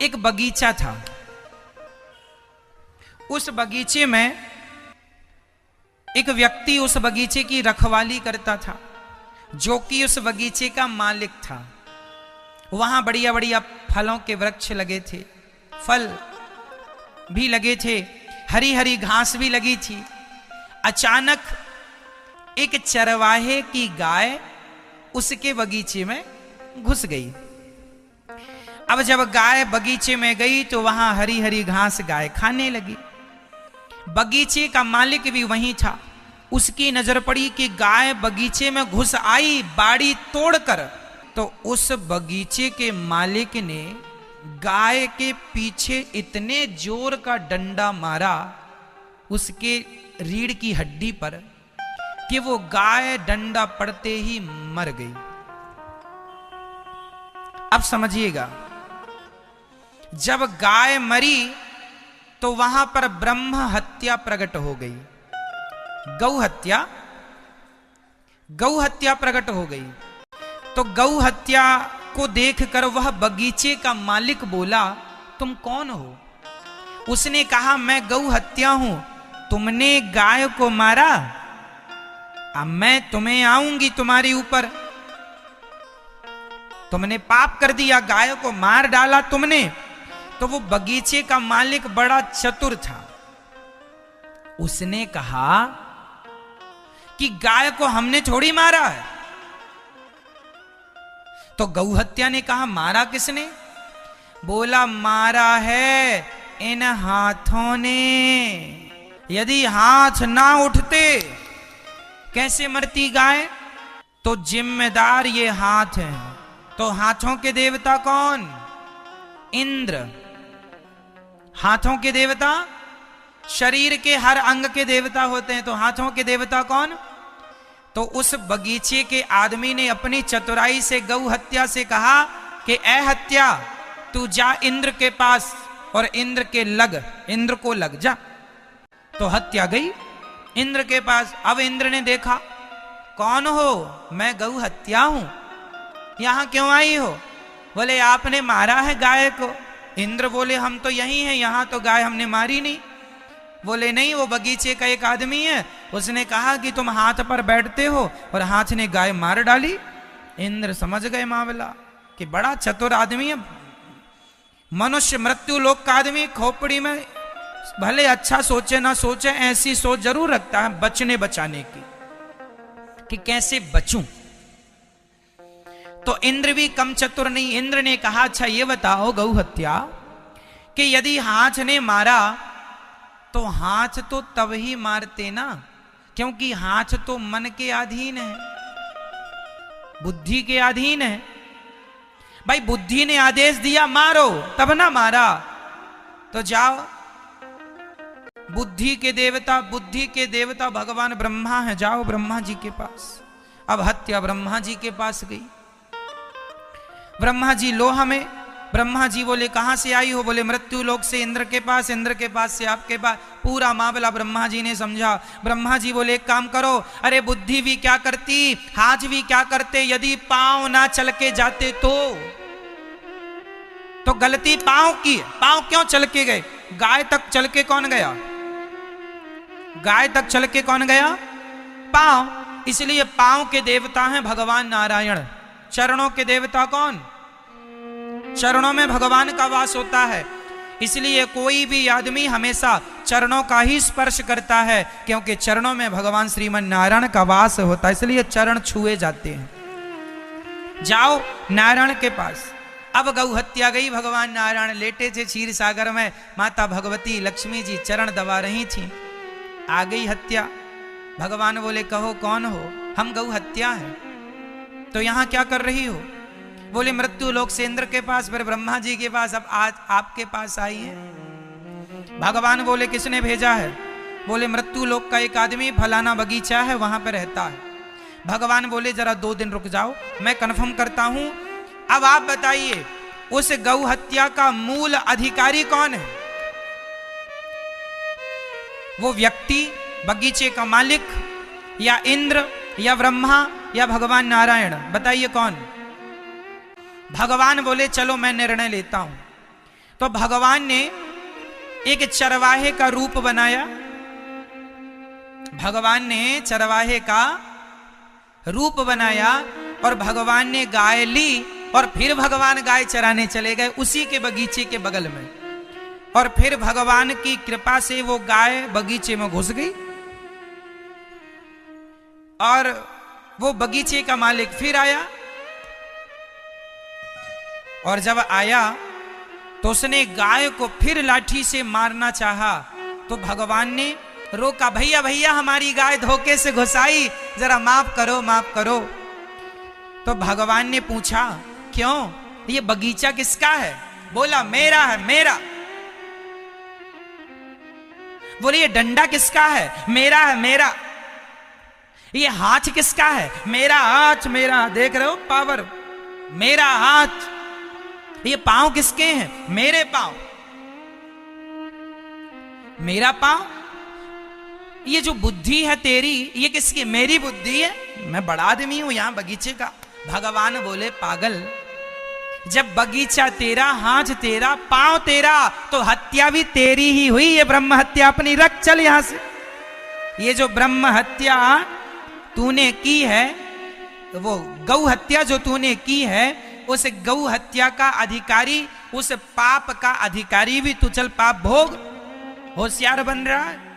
एक बगीचा था। उस बगीचे में एक व्यक्ति उस बगीचे की रखवाली करता था, जो कि उस बगीचे का मालिक था। वहां बढ़िया बढ़िया फलों के वृक्ष लगे थे, फल भी लगे थे, हरी हरी घास भी लगी थी। अचानक एक चरवाहे की गाय उसके बगीचे में घुस गई। अब जब गाय बगीचे में गई तो वहां हरी हरी घास गाय खाने लगी। बगीचे का मालिक भी वहीं था। उसकी नजर पड़ी कि गाय बगीचे में घुस आई बाड़ी तोड़कर। तो उस बगीचे के मालिक ने गाय के पीछे इतने जोर का डंडा मारा उसके रीढ़ की हड्डी पर कि वो गाय डंडा पड़ते ही मर गई। अब समझिएगा, जब गाय मरी तो वहां पर ब्रह्म हत्या प्रकट हो गई, गौ हत्या प्रकट हो गई। तो गौ हत्या को देखकर वह बगीचे का मालिक बोला, तुम कौन हो? उसने कहा, मैं गौ हत्या हूं, तुमने गाय को मारा, अब मैं तुम्हें आऊंगी तुम्हारे ऊपर। तुमने पाप कर दिया, गाय को मार डाला तुमने। तो वो बगीचे का मालिक बड़ा चतुर था। उसने कहा कि गाय को हमने थोड़ी मारा है। तो गौ हत्या ने कहा, मारा किसने? बोला, मारा है इन हाथों ने। यदि हाथ ना उठते कैसे मरती गाय? तो जिम्मेदार ये हाथ हैं। तो हाथों के देवता कौन? इंद्र। हाथों के देवता शरीर के हर अंग के देवता होते हैं, तो हाथों के देवता कौन? तो उस बगीचे के आदमी ने अपनी चतुराई से गौ हत्या से कहा कि ए हत्या, तू जा इंद्र के पास और इंद्र को लग जा। तो हत्या गई इंद्र के पास। अब इंद्र ने देखा, कौन हो? मैं गौ हत्या हूं, यहां क्यों आई हो? बोले, आपने मारा है गाय को। इंद्र बोले, हम तो यही हैं, यहां तो गाय हमने मारी नहीं। बोले, नहीं, वो बगीचे का एक आदमी है, उसने कहा कि तुम हाथ पर बैठते हो और हाथ ने गाय मार डाली। इंद्र समझ गए मामला कि बड़ा चतुर आदमी है। मनुष्य मृत्यु लोक का आदमी खोपड़ी में भले अच्छा सोचे ना सोचे, ऐसी सोच जरूर रखता है बचने बचाने की कि कैसे बचूं। तो इंद्र भी कम चतुर नहीं। इंद्र ने कहा, अच्छा ये बताओ गौ हत्या, कि यदि हाथ ने मारा तो हाथ तो तब ही मारते ना, क्योंकि हाथ तो मन के अधीन है, बुद्धि के अधीन है। भाई बुद्धि ने आदेश दिया मारो, तब ना मारा। तो जाओ, बुद्धि के देवता भगवान ब्रह्मा है, जाओ ब्रह्मा जी के पास। अब हत्या ब्रह्मा जी के पास गई। ब्रह्मा जी लोहा में। ब्रह्मा जी बोले, कहां से आई हो? बोले, मृत्यु लोक से, इंद्र के पास से आपके पास। पूरा मामला ब्रह्मा जी ने समझा। ब्रह्मा जी बोले, एक काम करो, अरे बुद्धि भी क्या करती, हाथ भी क्या करते, यदि पांव ना चल के जाते तो गलती पांव की। पांव क्यों चल के गए? गाय तक चल के कौन गया? गाय तक चल के कौन गया? पांव। इसलिए पांव के देवता हैं भगवान नारायण। चरणों के देवता कौन? चरणों में भगवान का वास होता है। इसलिए कोई भी आदमी हमेशा चरणों का ही स्पर्श करता है, क्योंकि चरणों में भगवान श्रीमन नारायण का वास होता है, इसलिए चरण छुए जाते हैं। जाओ नारायण के पास। अब गौ हत्या गई। भगवान नारायण लेटे थे क्षीर सागर में, माता भगवती लक्ष्मी जी चरण दबा रही थी। आ गई हत्या। भगवान बोले, कहो कौन हो? हम गौ हत्या है। तो यहां क्या कर रही हो? बोले, मृत्यु लोक से इंद्र के पास, फिर ब्रह्मा जी के पास, अब आज आपके पास आई है। भगवान बोले, किसने भेजा है? बोले, मृत्यु लोक का एक आदमी फलाना बगीचा है वहां पर रहता है। भगवान बोले, जरा 2 दिन रुक जाओ, मैं कन्फर्म करता हूं। अब आप बताइए, उस गौ हत्या का मूल अधिकारी कौन है? वो व्यक्ति, बगीचे का मालिक, या इंद्र, या ब्रह्मा, या भगवान नारायण? बताइए कौन? भगवान बोले, चलो मैं निर्णय लेता हूं। तो भगवान ने एक चरवाहे का रूप बनाया। भगवान ने चरवाहे का रूप बनाया और भगवान ने गाय ली और फिर भगवान गाय चराने चले गए उसी के बगीचे के बगल में। और फिर भगवान की कृपा से वो गाय बगीचे में घुस गई और वो बगीचे का मालिक फिर आया। और जब आया तो उसने गाय को फिर लाठी से मारना चाहा तो भगवान ने रोका, भैया भैया हमारी गाय धोखे से घुसाई, जरा माफ करो माफ करो। तो भगवान ने पूछा क्यों, ये बगीचा किसका है? बोला मेरा है, मेरा। बोले ये डंडा किसका है? मेरा है, मेरा। ये हाथ किसका है? मेरा हाथ, मेरा। देख रहे हो पावर, मेरा हाथ। ये पांव किसके हैं? मेरे पांव, मेरा पांव। ये जो बुद्धि है तेरी, ये किसकी? मेरी बुद्धि है, मैं बड़ा आदमी हूं यहां बगीचे का। भगवान बोले पागल, जब बगीचा तेरा, हाथ तेरा, पांव तेरा, तो हत्या भी तेरी ही हुई। ये ब्रह्म हत्या अपनी रख, चल यहां से। ये जो ब्रह्म हत्या तूने की है, वो गौ हत्या जो तूने की है, उस गौ हत्या का अधिकारी, उस पाप का अधिकारी भी तू, चल पाप भोग। होशियार बन रहा है।